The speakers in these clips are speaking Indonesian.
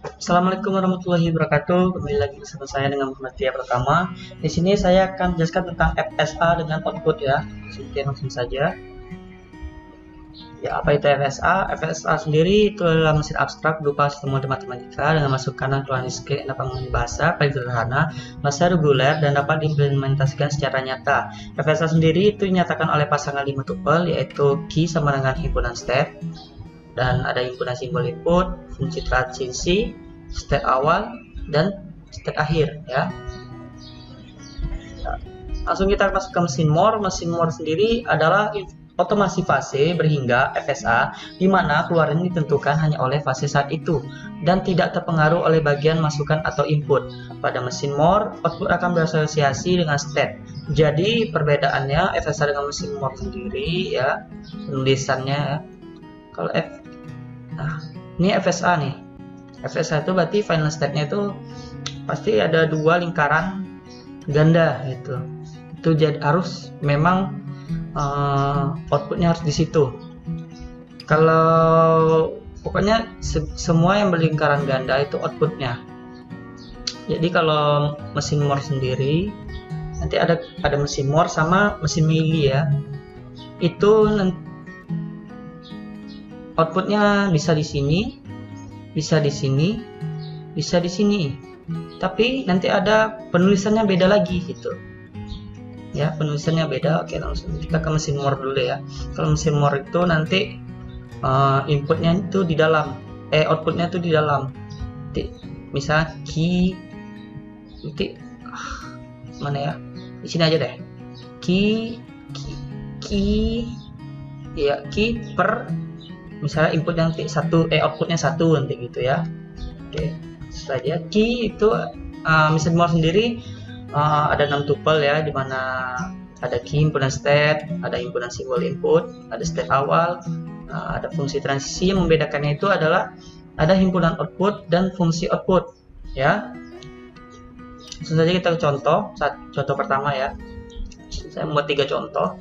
Assalamualaikum warahmatullahi wabarakatuh. Kembali lagi bersama saya dengan Muhammad Tia Pertama. Di sini saya akan menjelaskan tentang FSA dengan output ya. Oke, langsung saja. Ya, apa itu FSA? FSA sendiri itu adalah mesin abstrak berupa sistem matematika dengan masuk kanan keluar diskrit yang dapat mengenai bahasa paling sederhana, bahasa reguler, dan dapat diimplementasikan secara nyata. FSA sendiri itu dinyatakan oleh pasangan 5 tuple, yaitu key sama dengan himpunan step, dan ada himpunan simbol input, fungsi transisi, step awal, dan step akhir ya. Langsung kita masuk ke mesin more. Mesin more sendiri adalah otomasi fase berhingga FSA, di mana keluaran ditentukan hanya oleh fase saat itu dan tidak terpengaruh oleh bagian masukan atau input. Pada mesin more, output akan berasosiasi dengan step. Jadi perbedaannya FSA dengan mesin more sendiri ya, penulisannya ya. Kalau ini FSA nih. FSA itu berarti final stepnya itu pasti ada dua lingkaran ganda gitu. Itu jadi harus memang outputnya harus di situ. Kalau pokoknya semua yang berlingkaran ganda itu outputnya. Jadi kalau mesin more sendiri nanti ada mesin more sama mesin meili ya. Itu outputnya bisa di sini, bisa di sini, bisa di sini. Tapi nanti ada penulisannya beda lagi gitu. Ya, penulisannya beda. Oke, langsung kita ke mesin more dulu ya. Kalau mesin more itu nanti inputnya itu di dalam, outputnya itu di dalam. Misalnya key, nanti mana ya? Di sini aja deh. Key, ya key per, misalnya input nanti satu, outputnya satu nanti gitu ya. Oke, setelah dia key itu mesin more sendiri. Ada 6 tuple ya, dimana ada key, himpunan step, ada himpunan simbol input, ada step awal, ada fungsi transisi. Yang membedakannya itu adalah ada himpunan output dan fungsi output ya. Langsung saja kita ke contoh pertama ya. Saya membuat 3 contoh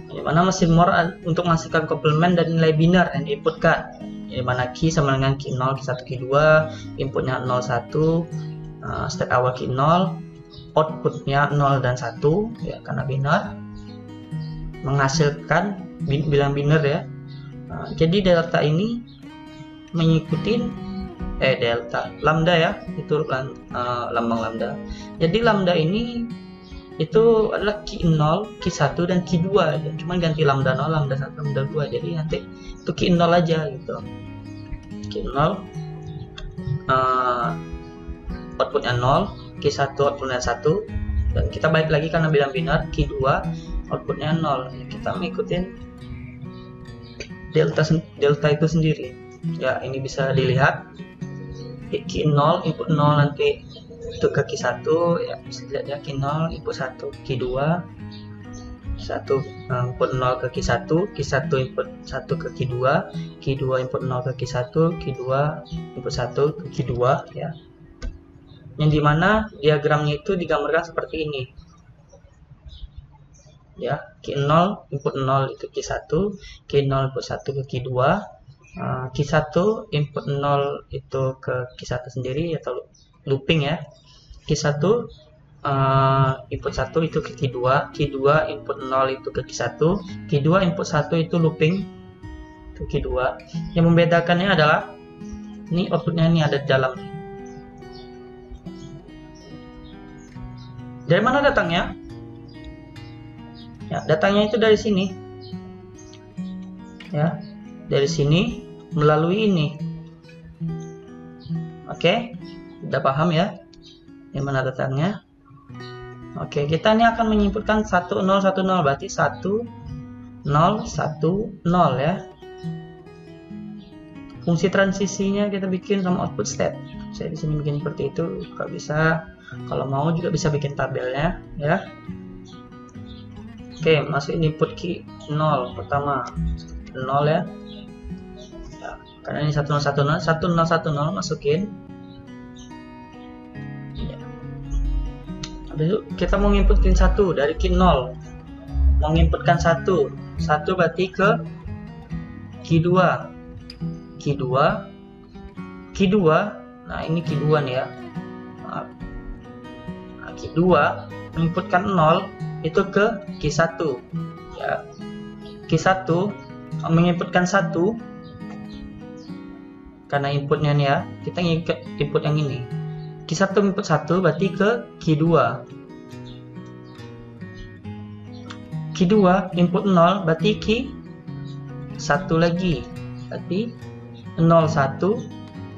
dimana mesin more untuk menghasilkan komplement dan nilai biner yang diinputkan, dimana key sama dengan key 0, key 1, key 2, inputnya 0, 1, step awal key 0, outputnya 0 dan 1 ya, karena biner menghasilkan bilang biner ya. Jadi delta ini mengikuti delta lambda ya, itu lambang lambda. Jadi lambda ini itu adalah key 0, key 1 dan key 2 ya. Cuman ganti lambda 0, lambda 1, lambda 2. Jadi nanti itu key 0 aja gitu. Key 0 outputnya 0, key 1 outputnya 1, dan kita balik lagi karena bilang biner, key 2 outputnya 0 ya, kita mengikuti delta itu sendiri ya. Ini bisa dilihat key 0 input 0 nanti itu ke key 1 ya, bisa dilihat ya, key 0 input 1, key 2 input 0 ke key 1, key 1 input 1 ke key 2, key 2 input 0 ke key 1, key 2 input 1 ke key 2 ya. Yang dimana diagramnya itu digambarkan seperti ini ya. Key 0 input 0 itu key 1, key 0 input 1 ke key 2, key 1 input 0 itu ke key 1 sendiri atau looping ya. Key 1 input 1 itu ke key 2, key 2 input 0 itu ke key 1, key 2 input 1 itu looping ke key 2. Yang membedakannya adalah ini outputnya ini ada di dalam. Dari mana datangnya? Ya, datangnya itu dari sini. Ya, dari sini melalui ini. Oke, udah paham ya? Dari mana datangnya? Oke, kita ini akan menginputkan 1010, berarti 1010 ya. Fungsi transisinya kita bikin sama output step. Saya di sini bikin seperti itu. Kalau bisa, kalau mau juga bisa bikin tabelnya ya. Oke, masukin input key 0 pertama 0 ya. Karena ini 1010 masukin ya. Habis itu kita mau nginputkan 1 dari key 0, mau nginputkan 1 berarti ke key 2, Q2, nah ini Q2 nih ya. Nah, Q2 menginputkan 0 itu ke Q1 ya. Q1 menginputkan 1 karena inputnya nih ya, kita input yang ini. Q1 input 1 berarti ke Q2. Q2 input 0 berarti Q1 lagi. Berarti 01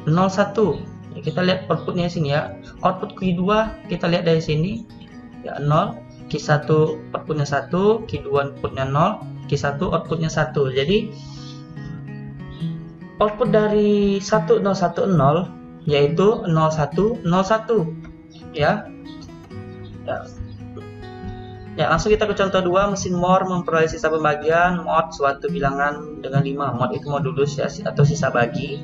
01. Ya, kita lihat outputnya sini ya. Output Q2 kita lihat dari sini ya 0, Q1 outputnya 1, Q2 outputnya 0, Q1 outputnya 1. Jadi output dari 1010 yaitu 0101 ya. Ya, langsung kita ke contoh 2. Mesin Moore memperoleh sisa pembagian mod suatu bilangan dengan 5. Mod itu modulus ya, atau sisa bagi.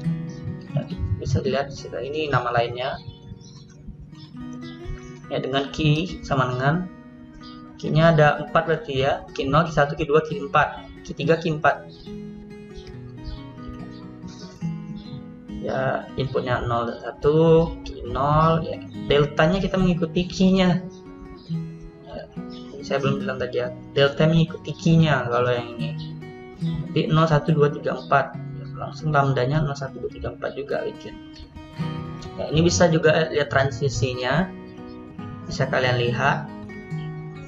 Ya, bisa dilihat sisa ini nama lainnya. Ya, dengan key sama dengan key-nya ada 4 berarti ya. Key 0, key 1, key 2, key 4. Key 3, key 4. Ya, inputnya 0 dan 1, key 0 ya. Deltanya kita mengikuti key-nya. Saya belum bilang tadi ya, delta mengikuti key-nya kalau yang ini. Jadi 0 1 2 3 4. Langsung lambdanya 0 1 2 3 4 juga gitu. Ya, ini bisa juga lihat transisinya. Bisa kalian lihat.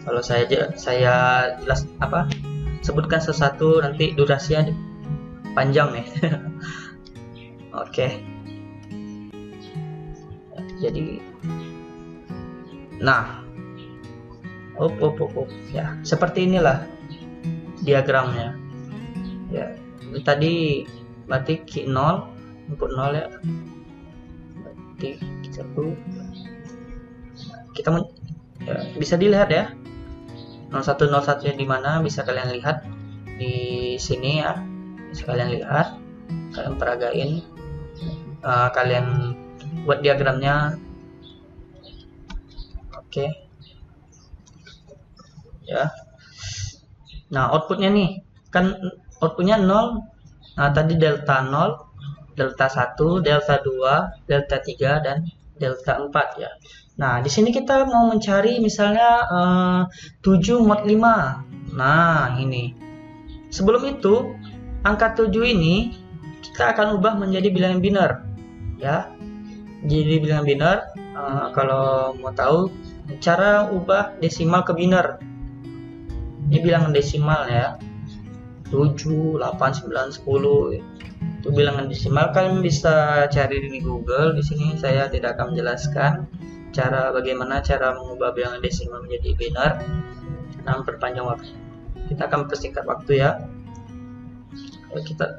Kalau saya jelas sebutkan sesuatu nanti durasinya panjang nih. Oke. Jadi nah, ya seperti inilah diagramnya ya. Tadi berarti Q 0 input 0 ya, berarti Q1 kita ya, bisa dilihat ya 0101 nya di mana, bisa kalian lihat di sini ya, bisa kalian lihat, kalian peragain, kalian buat diagramnya. Oke. Ya. Nah, outputnya nih kan outputnya 0. Nah, tadi delta 0, delta 1, delta 2, delta 3 dan delta 4 ya. Nah, di sini kita mau mencari misalnya 7 mod 5. Nah, ini. Sebelum itu, angka 7 ini kita akan ubah menjadi bilangan biner ya. Jadi bilangan biner, kalau mau tahu cara ubah desimal ke biner. Ini bilangan desimal ya, 7, 8, 9, 10 itu bilangan desimal. Kalian bisa cari di Google. Di sini saya tidak akan menjelaskan bagaimana cara mengubah bilangan desimal menjadi biner. Nah, memperpanjang waktu, kita akan persingkat waktu ya.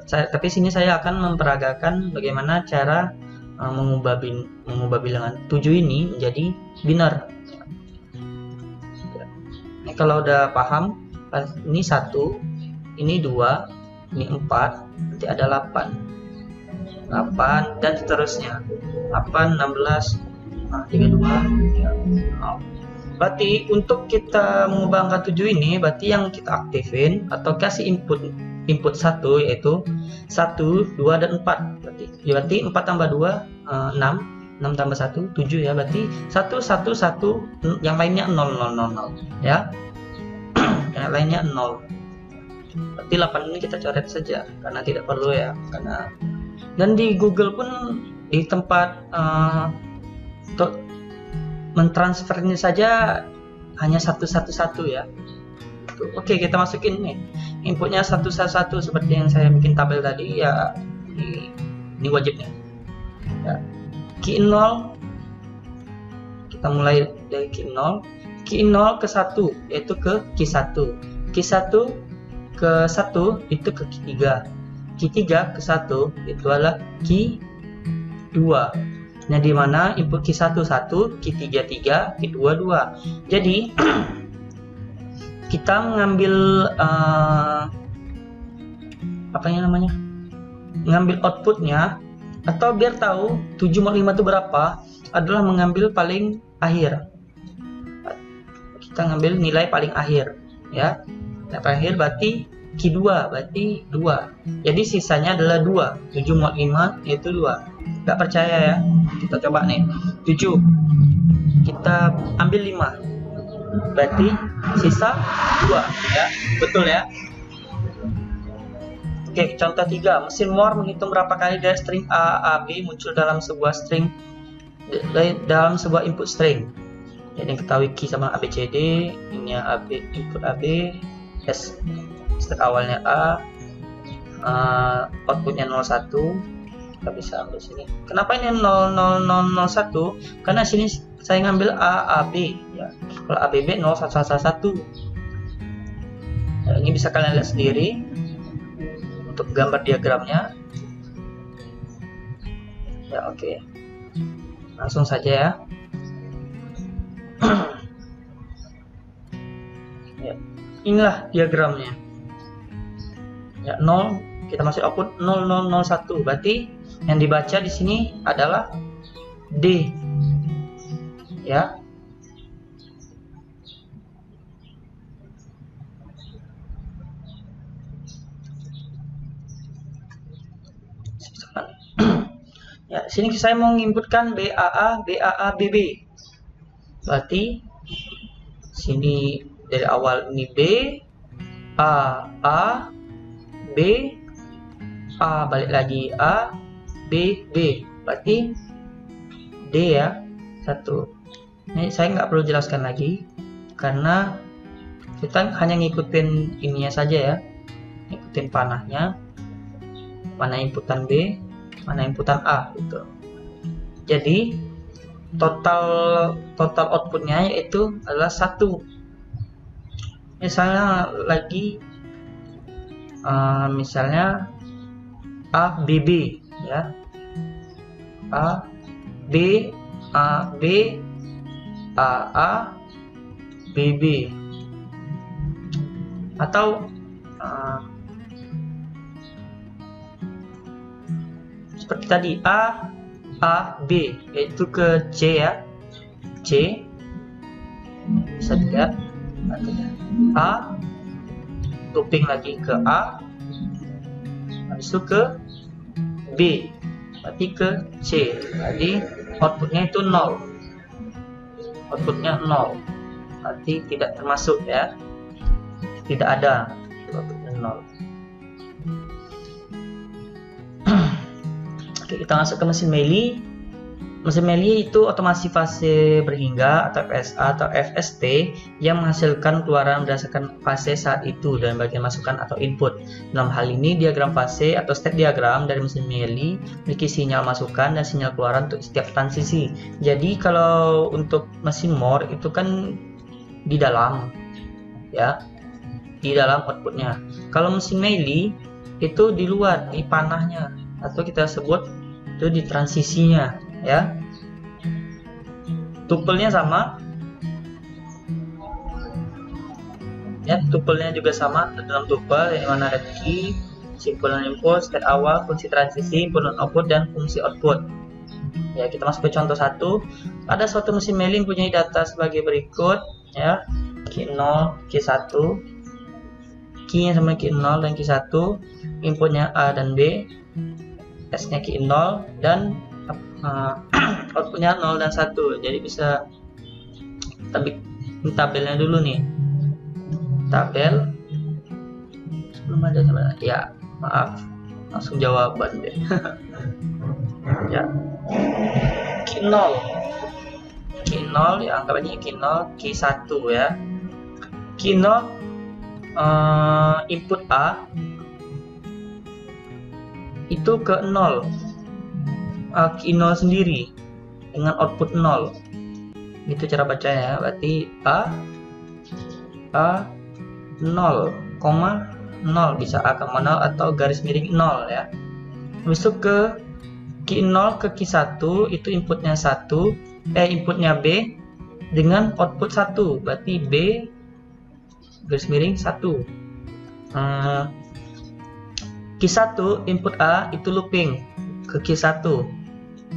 Tapi sini saya akan memperagakan bagaimana cara mengubah bilangan 7 ini menjadi biner. Kalau udah paham, ini 1, ini 2, ini 4, nanti ada 8 dan seterusnya, 8, 16, 32 ya. Berarti untuk kita mengubah angka 7 ini, berarti yang kita aktifin atau kasih input 1 yaitu 1, 2 dan 4. Berarti 4 tambah 2 6 tambah 1 7 ya. Berarti 1 1 1, yang lainnya 0 0 0 0 ya. Yang lainnya 0. Berarti 8 ini kita coret saja karena tidak perlu ya, dan di Google pun di tempat untuk mentransfernya saja hanya 111 ya. Oke, kita masukin nih inputnya 111 seperti yang saya bikin tabel tadi ya. Ini wajibnya ya. Q 0 kita mulai dari Q 0 ke 1 yaitu ke Q1, Q1 ke 1 itu ke Q3, Q3 ke 1 itu adalah Q2. Nah, di mana input Q1 1, Q3 3, Q2 2. Jadi kita mengambil ngambil outputnya, atau biar tahu 7 mod 5 itu berapa, adalah mengambil paling akhir. Kita ngambil nilai paling akhir ya. Nilai paling akhir berarti Q2 berarti 2. Jadi sisanya adalah 2. 7 mod 5 yaitu 2. nggak percaya ya, kita coba nih. 7 kita ambil 5, berarti sisa 2 ya, betul ya. Oke, contoh 3, mesin Moore menghitung berapa kali dari string A, B muncul dalam sebuah string, dalam sebuah input string. Jadi ketahui key sama ABCD, ini AB, input AB, S step awalnya A, outputnya 01. Kita bisa ambil sini. Kenapa ini 0001? Karena sini saya ngambil AAB ya. Kalau ABB 0111. Nah, ini bisa kalian lihat sendiri untuk gambar diagramnya. Ya, oke. Langsung saja ya. Ya, inilah diagramnya. Ya, 0 kita masuk output 0001. Berarti yang dibaca di sini adalah D. Ya. Ya, sini saya mau menginputkan BAA, BAA, BB. Berarti sini dari awal ini B, A, B, A balik lagi A, B, B. Berarti D ya, 1. Ini saya nggak perlu jelaskan lagi karena kita hanya ngikutin ininya saja ya, ngikutin panahnya, mana inputan B, mana inputan A gitu. Jadi total outputnya yaitu adalah 1. Misalnya lagi misalnya A B B ya, A B A B A B B, atau seperti tadi A B, yaitu ke C ya, C bisa dilihat A looping lagi ke A, habis itu ke B, berarti ke C. Jadi outputnya itu 0, outputnya 0, berarti tidak termasuk ya, tidak ada outputnya 0. Oke, kita masuk ke mesin Meili. Mesin Meili itu otomasi fase berhingga atau FSA atau FST yang menghasilkan keluaran berdasarkan fase saat itu dan bagian masukan atau input. Dalam hal ini diagram fase atau state diagram dari mesin Meili memiliki sinyal masukan dan sinyal keluaran untuk setiap transisi. Jadi kalau untuk mesin Moore itu kan di dalam ya, di dalam outputnya. Kalau mesin Meili itu di luar, di panahnya, atau kita sebut itu di transisinya ya. Tupelnya sama ya, tupelnya juga sama dalam tupel, yang mana ada key, simpulan input, state awal, fungsi transisi, input dan output, dan fungsi output ya. Kita masuk ke contoh 1. Ada suatu mesin Meili mempunyai data sebagai berikut ya, key 0, key 1, key-nya sama key 0 dan key 1, inputnya A dan B, S-nya key 0, dan outputnya 0 dan 1. Jadi bisa kita bikin tabelnya dulu nih, tabel sebelum ada ya, maaf, langsung jawaban deh. Ya, key 0 ya, anggap aja key 0, key 1 ya. Key 0 input A itu ke 0, key 0 sendiri dengan output 0. Itu cara bacanya ya. Berarti A 0, 0, bisa A, 0 atau garis miring 0 ya. Habis itu ke key 0 ke key 1 itu inputnya 1, inputnya B dengan output 1. Berarti B garis miring 1. Key 1 input A itu looping ke key 1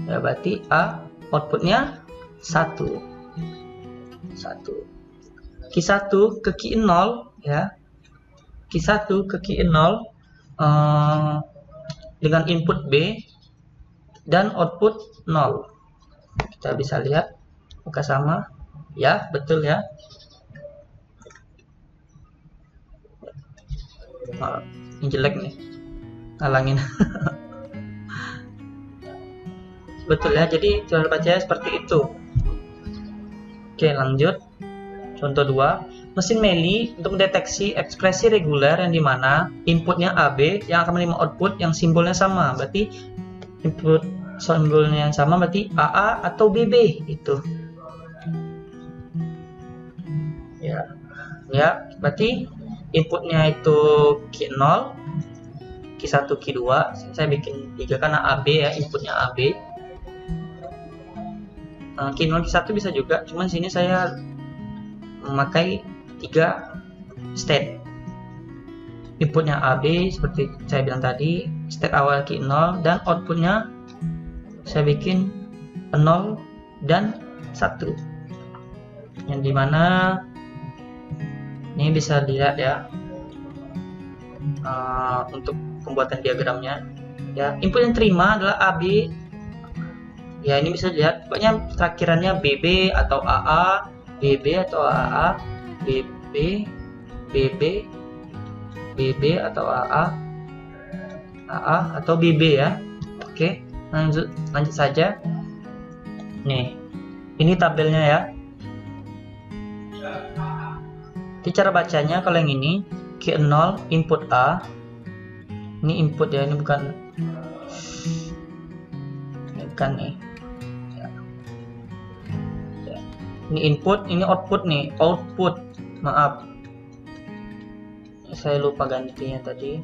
ya, berarti A outputnya 1. Key 1 ke key 0 ya, key 1 ke key 0 dengan input B dan output 0. Kita bisa lihat apakah sama? Ya, betul ya. Oh, ini jelek nih, ngalangin. Betul ya, jadi cara bacanya seperti itu. Oke, lanjut. Contoh 2, mesin Meili untuk mendeteksi ekspresi reguler yang dimana inputnya AB yang akan menerima output yang simbolnya sama. Berarti input simbolnya yang sama berarti AA atau BB itu. Ya, berarti inputnya itu Q0, Q1, Q2. Saya bikin 3 karena AB ya, inputnya AB. Q0, Q1 bisa juga, cuman sini saya memakai 3 state. Inputnya AB seperti saya bilang tadi, state awal Q0, dan outputnya saya bikin 0 dan 1. Yang dimana ini bisa dilihat ya, untuk pembuatan diagramnya ya. Input yang terima adalah AB ya, ini bisa dilihat pokoknya terakhirannya BB atau AA, BB atau AA, BB, BB, BB atau AA, AA atau BB ya. Oke, lanjut saja. Nih, ini tabelnya ya. Jadi cara bacanya kalau yang ini Q0 input A, ini input ya, ini bukan nih ya. Ini input, ini output nih, output, maaf saya lupa gantinya tadi.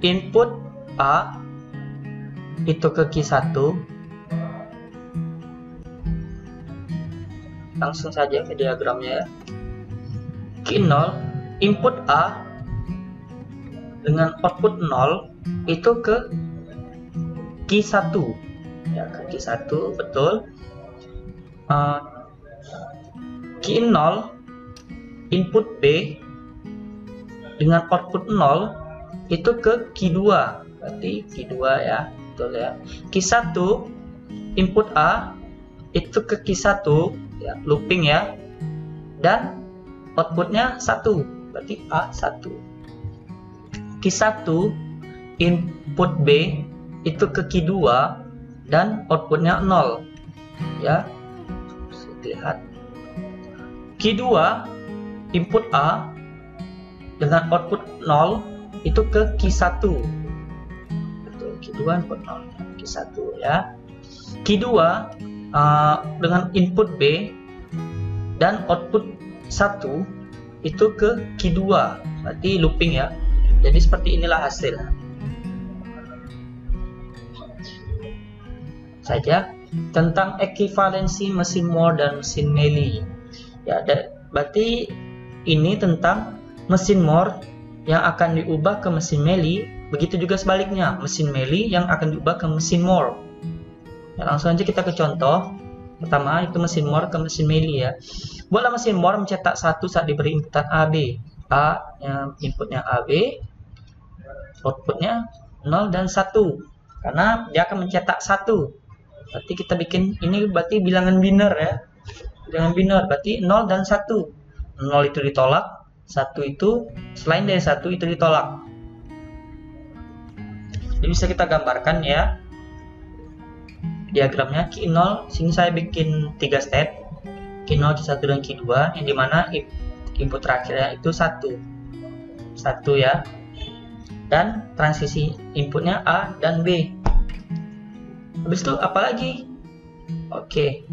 Input A itu ke Q1, langsung saja ke diagramnya ya. Q0 input A dengan output 0 itu ke Q1 ya, ke Q1 betul. Q0 input B dengan output 0 itu ke Q2, berarti Q2 ya, betul ya. Q1 input A itu ke Q1 ya, looping ya, dan outputnya 1, berarti A1. Q1 input B itu ke Q2 dan outputnya 0 ya, bisa dilihat. Q2 input A dengan output 0 itu ke Q1, betul, Q2 input 0, Q1 ya. Q2 dengan input B dan output 1 itu ke Q2, berarti looping ya. Jadi seperti inilah hasil saja tentang ekivalensi mesin Moore dan mesin Meili ya. Berarti ini tentang mesin Moore yang akan diubah ke mesin Meili, begitu juga sebaliknya, mesin Meili yang akan diubah ke mesin Moore ya. Langsung aja kita ke contoh pertama, itu mesin Moore ke mesin Meili ya. Buatlah mesin Moore mencetak 1 saat diberi inputan AB. A yang inputnya AB, outputnya 0 dan 1, karena dia akan mencetak 1. Berarti kita bikin ini berarti bilangan biner ya. Bilangan biner berarti 0 dan 1. 0 itu ditolak, 1 itu selain dari 1 itu ditolak. Jadi bisa kita gambarkan ya diagramnya. Q0 sini saya bikin 3 state, Q0, Q1 dan Q2, yang dimana input terakhirnya itu 1 ya, dan transisi inputnya A dan B. Habis itu apa lagi? Oke,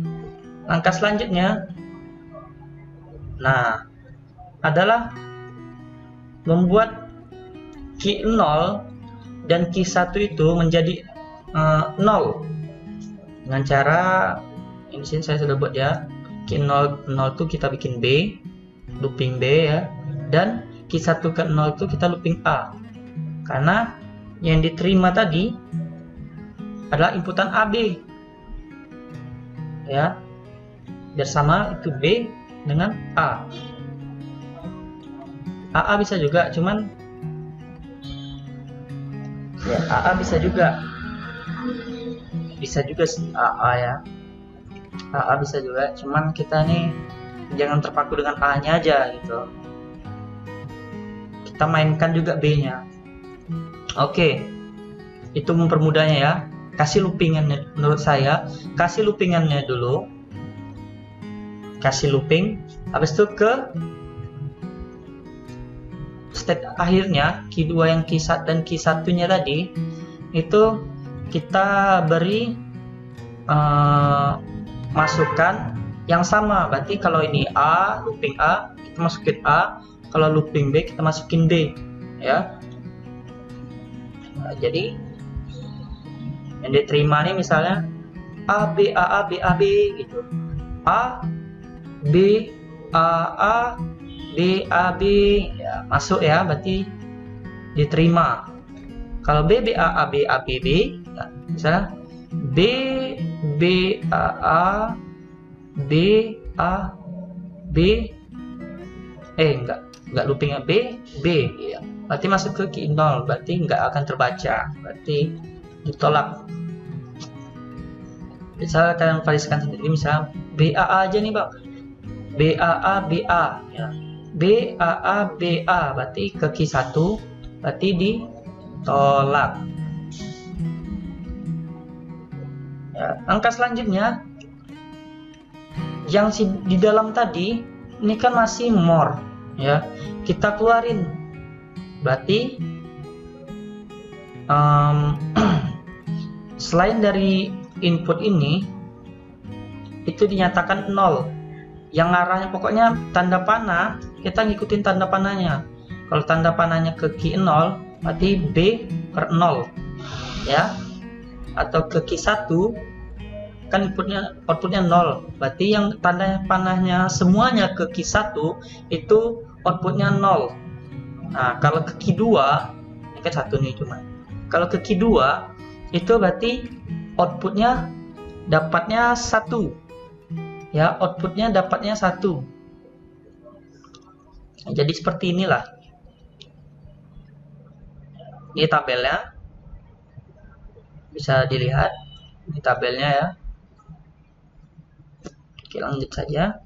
langkah selanjutnya adalah membuat Q0 dan Q1 itu menjadi 0 dengan cara ini sini saya sudah buat ya. Q0 itu kita bikin B, looping B ya, dan Q1 ke 0 itu kita looping A, karena yang diterima tadi adalah inputan AB ya, biar sama itu B dengan A. AA bisa juga, cuman Ya, AA bisa juga sih AA ya, AA bisa juga, cuman kita nih jangan terpaku dengan A-nya aja gitu, kita mainkan juga B-nya. Oke, itu mempermudahnya ya. Kasih loopingannya, menurut saya kasih loopingannya dulu, kasih looping, habis itu ke step akhirnya Q2 yang Q1 dan Q1 nya tadi itu kita beri masukan yang sama. Berarti kalau ini A, looping A, kita masukin A, kalau looping B kita masukin B ya. Nah, jadi yang diterima nih misalnya A B A A B A B gitu, A B A A B A B ya, masuk ya, berarti diterima. Kalau B B A A B A B B ya, misalnya B B A A B A B enggak loopingnya B B ya, berarti masuk ke key 0, berarti enggak akan terbaca, berarti ditolak. Misalnya kalian validasikan sendiri, misalnya BAA aja nih Pak, BAA BA ya, BAA BA berarti ke key 1, berarti ditolak ya. Langkah selanjutnya yang di dalam tadi ini kan masih more ya, kita keluarin, berarti selain dari input ini itu dinyatakan 0, yang arahnya pokoknya tanda panah kita ngikutin tanda panahnya. Kalau tanda panahnya ke key 0 berarti B per 0 ya, atau ke key 1 kan outputnya 0, berarti yang tanda panahnya semuanya ke key 1 itu outputnya 0. Nah kalau ke key 2 ini kan 1 nih, cuma kalau ke key 2 itu berarti outputnya dapatnya 1 ya, outputnya dapatnya 1. Nah, jadi seperti inilah ini tabelnya, bisa dilihat di tabelnya ya. Oke, lanjut saja.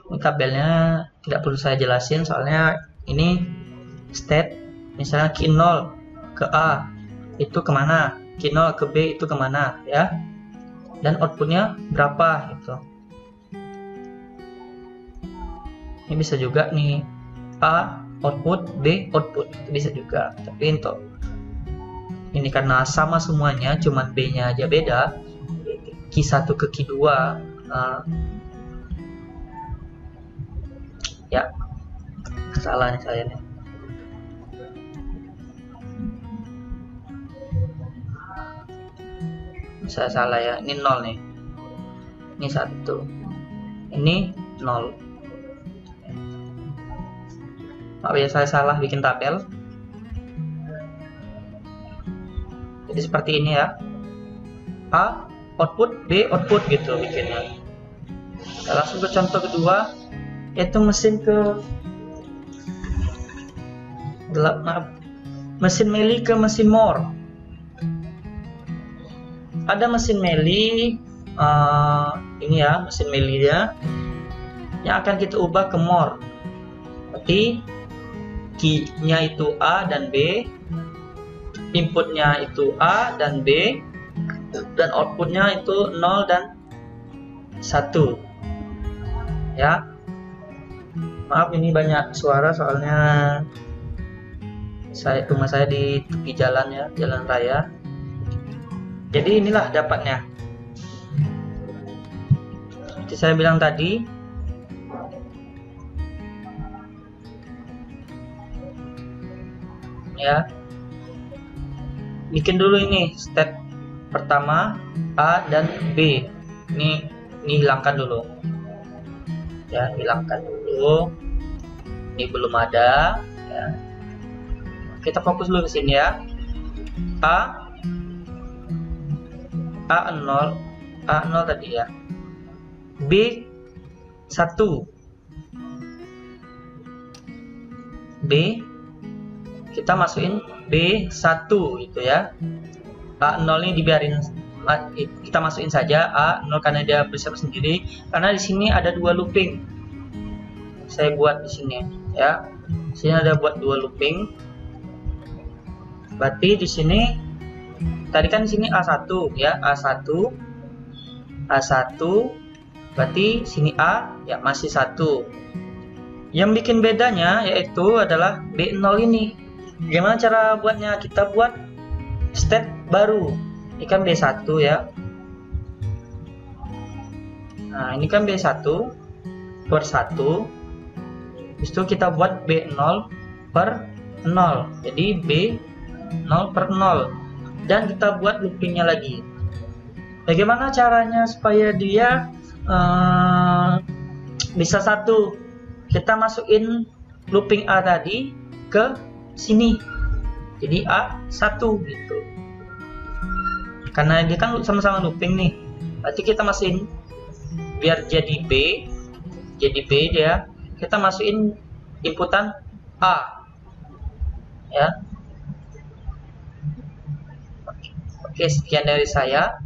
Ini tabelnya tidak perlu saya jelasin soalnya ini state, misalnya key 0 ke A itu kemana, key 0 ke B itu kemana ya, dan outputnya berapa gitu. Ini bisa juga nih A output, B output, itu bisa juga. Tapi untuk ini karena sama semuanya, cuman B nya aja beda, key 1 ke key 2 ya, salah nih saya nih. Saya salah ya, ini 0 nih, ini 1, ini 0. Maaf ya, saya salah bikin tabel. Jadi seperti ini ya, A output, B output gitu bikinnya. Kita langsung ke contoh kedua, yaitu mesin mesin melee ke mesin more. Ada mesin melee ini ya, mesin melee ya, yang akan kita ubah ke more. Berarti key-nya itu A dan B, inputnya itu A dan B, dan outputnya itu 0 dan 1 ya. Maaf ini banyak suara soalnya rumah saya di tepi jalan ya, jalan raya. Jadi inilah dapatnya. Seperti saya bilang tadi, ya, bikin dulu ini step pertama A dan B. Ini hilangkan dulu. Ya, hilangkan dulu. Ini belum ada. Ya. Kita fokus dulu ke sini ya. A0 tadi ya, B 1, B kita masukin B1 gitu ya. A0 ini dibiarin, kita masukin saja A0 karena dia bersiap sendiri, karena di sini ada 2 looping. Saya buat di sini ya. Di sini ada buat 2 looping. Berarti di sini tadi kan di sini A1 ya, A1. Berarti sini A ya masih 1. Yang bikin bedanya yaitu adalah B0 ini. Gimana cara buatnya? Kita buat step baru. Ini kan B1 ya. Nah, ini kan B1 per 1. Habis itu kita buat B0 per 0. Jadi B0 per 0. Dan kita buat loopingnya lagi. Bagaimana caranya supaya dia bisa 1? Kita masukin looping A tadi ke sini. Jadi A1 gitu. Karena dia kan sama-sama looping nih. Berarti kita masukin biar jadi B dia. Kita masukin inputan A. Ya. Oke, sekian dari saya.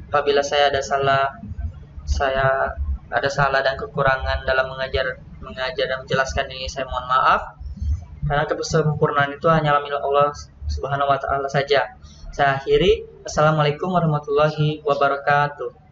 Apabila saya ada salah dan kekurangan dalam mengajar dan menjelaskan ini, saya mohon maaf. Karena kesempurnaan itu hanyalah milik Allah Subhanahu wa taala saja. Saya akhiri. Assalamualaikum warahmatullahi wabarakatuh.